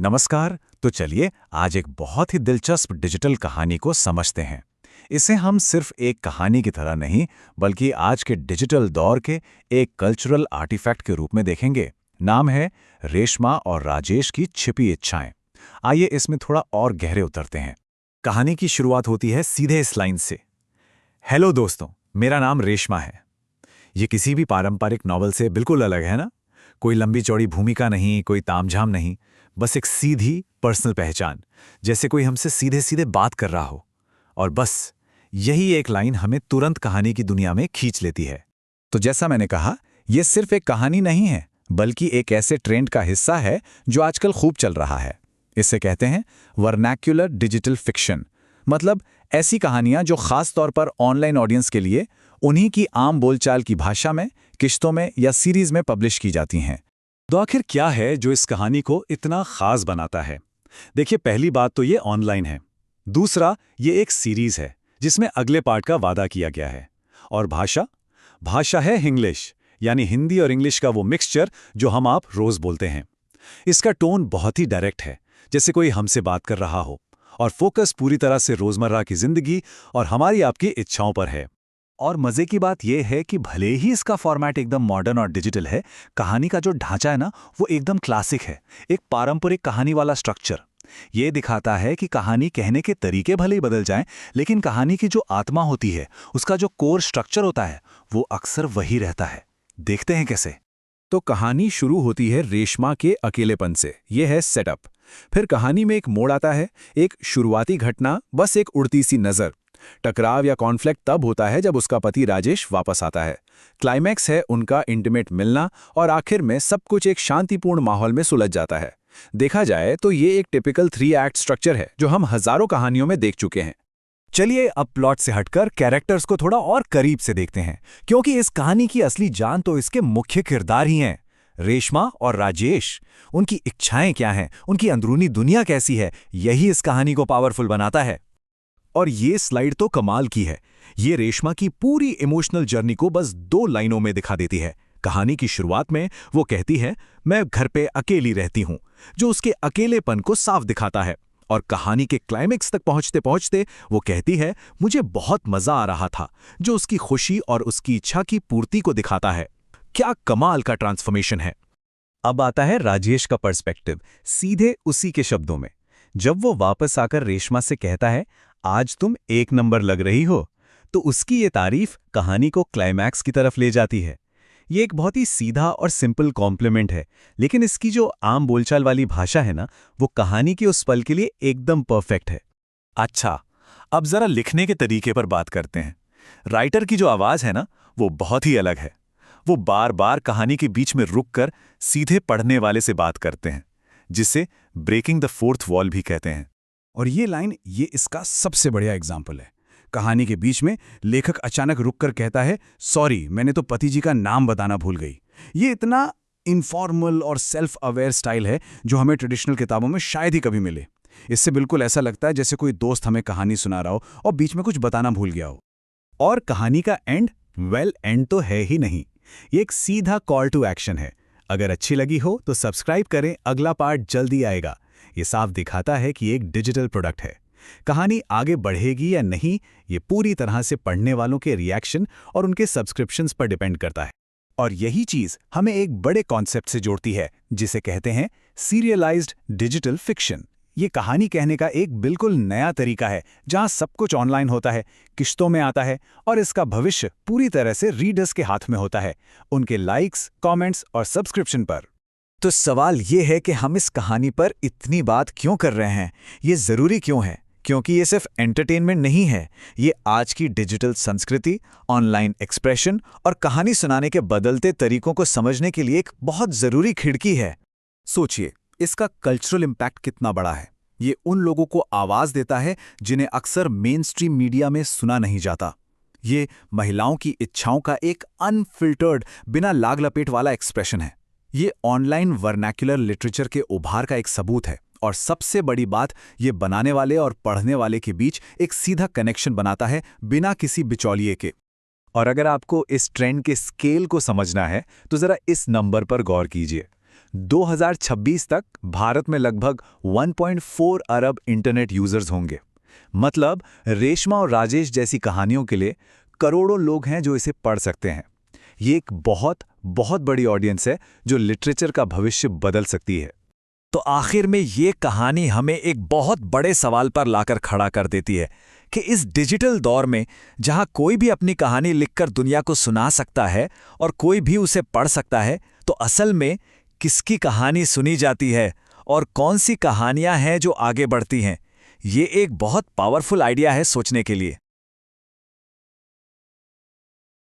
नमस्कार। तो चलिए आज एक बहुत ही दिलचस्प डिजिटल कहानी को समझते हैं। इसे हम सिर्फ एक कहानी की तरह नहीं बल्कि आज के डिजिटल दौर के एक कल्चरल आर्टिफैक्ट के रूप में देखेंगे। नाम है रेशमा और राजेश की छिपी इच्छाएं। आइए इसमें थोड़ा और गहरे उतरते हैं। कहानी की शुरुआत होती है सीधे इस लाइन से। हेलो दोस्तों, मेरा नाम रेशमा है। ये किसी भी पारंपरिक नॉवल से बिल्कुल अलग है ना। कोई लंबी चौड़ी भूमिका नहीं, कोई तामझाम नहीं, बस एक सीधी पर्सनल पहचान, जैसे कोई हमसे सीधे सीधे बात कर रहा हो। और बस यही एक लाइन हमें तुरंत कहानी की दुनिया में खींच लेती है। तो जैसा मैंने कहा, यह सिर्फ एक कहानी नहीं है बल्कि एक ऐसे ट्रेंड का हिस्सा है जो आजकल खूब चल रहा है। इसे कहते हैं वर्नैक्युलर डिजिटल फिक्शन। मतलब ऐसी कहानियां जो खास तौर पर ऑनलाइन ऑडियंस के लिए उन्हीं की आम बोलचाल की भाषा में, किश्तों में या सीरीज में पब्लिश की जाती हैं। तो आखिर क्या है जो इस कहानी को इतना खास बनाता है? देखिए, पहली बात तो ये ऑनलाइन है। दूसरा, ये एक सीरीज है जिसमें अगले पार्ट का वादा किया गया है। और भाषा है इंग्लिश, यानी हिंदी और इंग्लिश का वो मिक्सचर जो हम आप रोज बोलते हैं। इसका टोन बहुत ही डायरेक्ट है, जैसे कोई हमसे बात कर रहा हो। और फोकस पूरी तरह से रोजमर्रा की जिंदगी और हमारी आपकी इच्छाओं पर है। और मजे की बात यह है कि भले ही इसका फॉर्मेट एकदम मॉडर्न और डिजिटल है, कहानी का जो ढांचा है ना, वो एकदम क्लासिक है। एक पारंपरिक कहानी वाला स्ट्रक्चर। ये दिखाता है कि कहानी कहने के तरीके भले ही बदल जाएं, लेकिन कहानी की जो आत्मा होती है, उसका जो कोर स्ट्रक्चर होता है, वो अक्सर वही रहता है। देखते हैं कैसे। तो कहानी शुरू होती है रेशमा के अकेलेपन से। यह है सेटअप। फिर कहानी में एक मोड़ आता है। एक शुरुआती घटना, बस एक उड़ती सी नजर। टकराव या कॉन्फ्लिक्ट तब होता है जब उसका पति राजेश वापस आता है। क्लाइमैक्स है उनका इंटीमेट मिलना और आखिर में सब कुछ एक शांतिपूर्ण माहौल में सुलझ जाता है। देखा जाए तो ये एक टिपिकल 3 एक्ट स्ट्रक्चर है जो हम हजारों कहानियों में देख चुके हैं। चलिए अब प्लॉट से हटकर कैरेक्टर्स को थोड़ा और करीब से देखते हैं, क्योंकि इस कहानी की असली जान तो इसके मुख्य किरदार ही हैं। रेशमा और राजेश, उनकी इच्छाएं क्या हैं, उनकी अंदरूनी दुनिया कैसी है, यही इस कहानी को पावरफुल बनाता है। और ये स्लाइड तो कमाल की है। ये रेशमा की पूरी इमोशनल जर्नी को बस 2 लाइनों में दिखा देती है। कहानी की शुरुआत में वो कहती है, मैं घर पे अकेली रहती हूं, जो उसके अकेलेपन को साफ दिखाता है। और कहानी के क्लाइमेक्स तक पहुंचते पहुंचते वो कहती है, मुझे बहुत मजा आ रहा था, जो उसकी खुशी और उसकी इच्छा की पूर्ति को दिखाता है। क्या कमाल का ट्रांसफॉर्मेशन है। अब आता है राजेश का पर्सपेक्टिव, सीधे उसी के शब्दों में। जब वो वापस आकर रेशमा से कहता है, आज तुम 1 नंबर लग रही हो, तो उसकी ये तारीफ कहानी को क्लाइमैक्स की तरफ ले जाती है। ये एक बहुत ही सीधा और सिंपल कॉम्प्लीमेंट है, लेकिन इसकी जो आम बोलचाल वाली भाषा है ना, वो कहानी के उस पल के लिए एकदम परफेक्ट है। अच्छा, अब जरा लिखने के तरीके पर बात करते हैं। राइटर की जो आवाज है ना, वो बहुत ही अलग है। वो बार बार कहानी के बीच में रुककर सीधे पढ़ने वाले से बात करते हैं, जिसे ब्रेकिंग द फोर्थ वॉल भी कहते हैं। और ये लाइन, ये इसका सबसे बढ़िया एग्जाम्पल है। कहानी के बीच में लेखक अचानक रुककर कहता है, सॉरी, मैंने तो पति जी का नाम बताना भूल गई। ये इतना इनफॉर्मल और सेल्फ अवेयर स्टाइल है जो हमें ट्रेडिशनल किताबों में शायद ही कभी मिले। इससे बिल्कुल ऐसा लगता है जैसे कोई दोस्त हमें कहानी सुना रहा हो और बीच में कुछ बताना भूल गया हो। और कहानी का एंड, वेल, एंड तो है ही नहीं। ये एक सीधा कॉल टू एक्शन है। अगर अच्छी लगी हो तो सब्सक्राइब करें, अगला पार्ट जल्दी आएगा। ये साफ दिखाता है कि एक डिजिटल प्रोडक्ट है। कहानी आगे बढ़ेगी या नहीं, ये पूरी तरह से पढ़ने वालों के रिएक्शन और उनके सब्सक्रिप्शंस पर डिपेंड करता है। और यही चीज हमें एक बड़े कॉन्सेप्ट से जोड़ती है, जिसे कहते हैं सीरियलाइज्ड डिजिटल फिक्शन। ये कहानी कहने का एक बिल्कुल नया तरीका है, जहां सब कुछ ऑनलाइन होता है, किश्तों में आता है, और इसका भविष्य पूरी तरह से रीडर्स के हाथ में होता है, उनके लाइक्स, कमेंट्स और सब्सक्रिप्शन पर। तो सवाल ये है कि हम इस कहानी पर इतनी बात क्यों कर रहे हैं? ये ज़रूरी क्यों है? क्योंकि ये सिर्फ एंटरटेनमेंट नहीं है, ये आज की डिजिटल संस्कृति, ऑनलाइन एक्सप्रेशन और कहानी सुनाने के बदलते तरीकों को समझने के लिए एक बहुत ज़रूरी खिड़की है। सोचिए, इसका कल्चरल इम्पैक्ट कितना बड़ा है। ये उन लोगों को आवाज़ देता है जिन्हें अक्सर मेन स्ट्रीम मीडिया में सुना नहीं जाता। ये महिलाओं की इच्छाओं का एक अनफिल्टर्ड, बिना लाग लपेट वाला एक्सप्रेशन है। ये ऑनलाइन वर्नैक्युलर लिटरेचर के उभार का एक सबूत है। और सबसे बड़ी बात, ये बनाने वाले और पढ़ने वाले के बीच एक सीधा कनेक्शन बनाता है, बिना किसी बिचौलिए के। और अगर आपको इस ट्रेंड के स्केल को समझना है तो जरा इस नंबर पर गौर कीजिए। 2026 तक भारत में लगभग 1.4 अरब इंटरनेट यूजर्स होंगे। मतलब रेशमा और राजेश जैसी कहानियों के लिए करोड़ों लोग हैं जो इसे पढ़ सकते हैं। ये एक बहुत बहुत बड़ी ऑडियंस है जो लिटरेचर का भविष्य बदल सकती है। तो आखिर में ये कहानी हमें एक बहुत बड़े सवाल पर लाकर खड़ा कर देती है कि इस डिजिटल दौर में जहां कोई भी अपनी कहानी लिखकर दुनिया को सुना सकता है और कोई भी उसे पढ़ सकता है, तो असल में किसकी कहानी सुनी जाती है और कौन सी कहानियां हैं जो आगे बढ़ती हैं। ये एक बहुत पावरफुल आइडिया है सोचने के लिए।